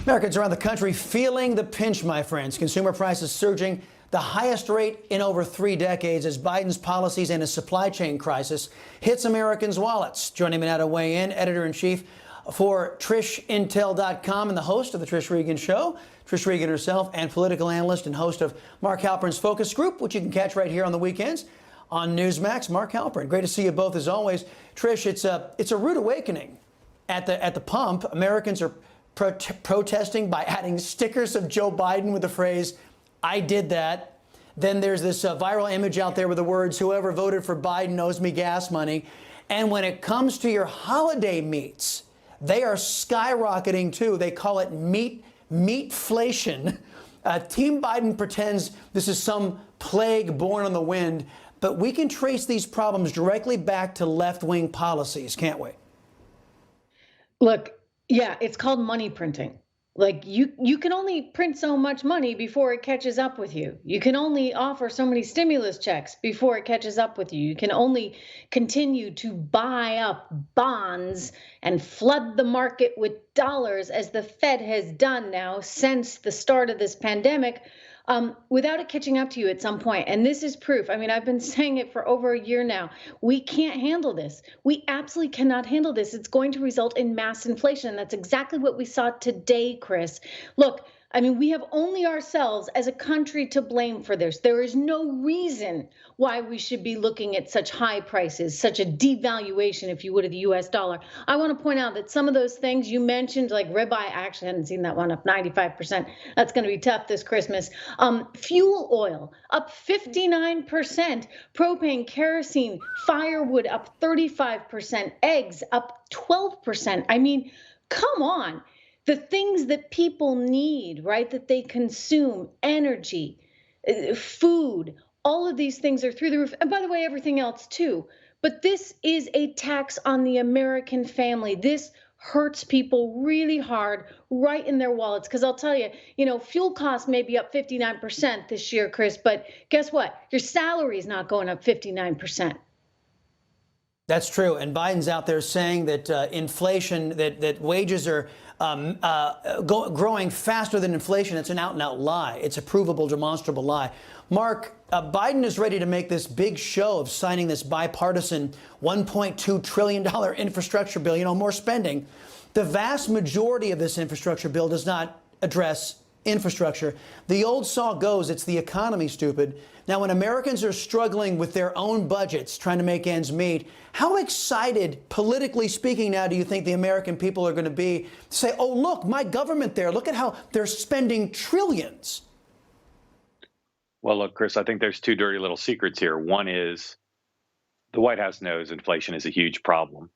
Americans around the country feeling the pinch, my friends. Consumer prices surging, the highest rate in over 3 decades as Biden's policies and his supply chain crisis hits Americans' wallets. Joining me now to weigh in, editor-in-chief for TrishIntel.com and the host of the Trish Regan Show, Trish Regan herself, and political analyst and host of Mark Halperin's Focus Group, which you can catch right here on the weekends on Newsmax. Mark Halperin, great to see you both as always. Trish, it's a rude awakening at the pump. Americans are protesting by adding stickers of Joe Biden with the phrase, "I did that." Then there's this viral image out there with the words, "Whoever voted for Biden owes me gas money." And when it comes to your holiday meats, they are skyrocketing too. They call it meatflation. Team Biden pretends this is some plague born on the wind, but we can trace these problems directly back to left-wing policies, can't we? Look, yeah, it's called money printing. Like you can only print so much money before it catches up with you. You can only offer so many stimulus checks before it catches up with you. You can only continue to buy up bonds and flood the market with dollars as the Fed has done now since the start of this pandemic, without it catching up to you at some point. And this is proof. I mean, I've been saying it for over a year now. We can't handle this. We absolutely cannot handle this. It's going to result in mass inflation. That's exactly what we saw today, Chris. Look, I mean, we have only ourselves as a country to blame for this. There is no reason why we should be looking at such high prices, such a devaluation, if you would, of the U.S. dollar. I want to point out that some of those things you mentioned, like ribeye, I actually hadn't seen that one up 95%. That's going to be tough this Christmas. Fuel oil up 59%, propane, kerosene, firewood up 35%, eggs up 12%. I mean, come on. The things that people need, right, that they consume, energy, food, all of these things are through the roof. And by the way, everything else too. But this is a tax on the American family. This hurts people really hard right in their wallets. Because I'll tell you, fuel costs may be up 59% this year, Chris, but guess what? Your salary is not going up 59%. That's true. And Biden's out there saying that inflation, that wages are growing faster than inflation. It's an out-and-out lie. It's a provable, demonstrable lie. Mark, Biden is ready to make this big show of signing this bipartisan $1.2 trillion infrastructure bill, more spending. The vast majority of this infrastructure bill does not address infrastructure. The old saw goes, it's the economy, stupid. Now, when Americans are struggling with their own budgets, trying to make ends meet, how excited, politically speaking, now do you think the American people are going to be to say, oh, look, my government there, look at how they're spending trillions? Well, look, Chris, I think there's two dirty little secrets here. One is the White House knows inflation is a huge problem,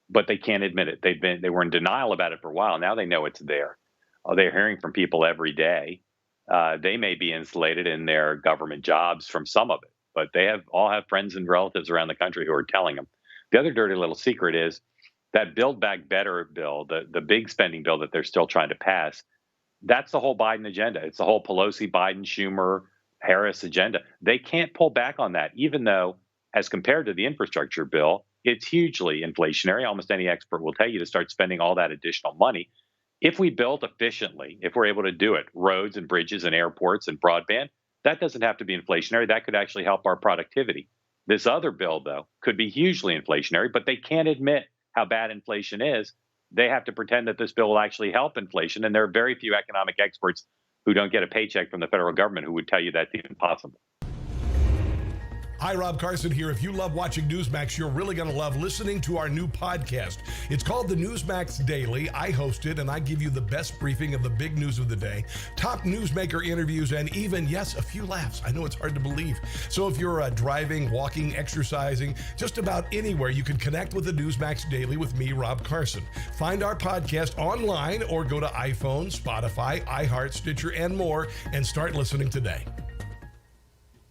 but they can't admit it. They were in denial about it for a while. Now they know it's there. They're hearing from people every day. They may be insulated in their government jobs from some of it, but they all have friends and relatives around the country who are telling them. The other dirty little secret is that Build Back Better bill, the big spending bill that they're still trying to pass. That's the whole Biden agenda. It's the whole Pelosi, Biden, Schumer, Harris agenda. They can't pull back on that, even though, as compared to the infrastructure bill, it's hugely inflationary. Almost any expert will tell you to start spending all that additional money. If we build efficiently, if we're able to do it, roads and bridges and airports and broadband, that doesn't have to be inflationary. That could actually help our productivity. This other bill, though, could be hugely inflationary, but they can't admit how bad inflation is. They have to pretend that this bill will actually help inflation. And there are very few economic experts who don't get a paycheck from the federal government who would tell you that's even possible. Hi, Rob Carson here. If you love watching Newsmax, you're really going to love listening to our new podcast. It's called the Newsmax Daily. I host it, and I give you the best briefing of the big news of the day, top newsmaker interviews, and even, yes, a few laughs. I know it's hard to believe. So if you're driving, walking, exercising, just about anywhere, you can connect with the Newsmax Daily with me, Rob Carson. Find our podcast online or go to iPhone, Spotify, iHeart, Stitcher, and more, and start listening today.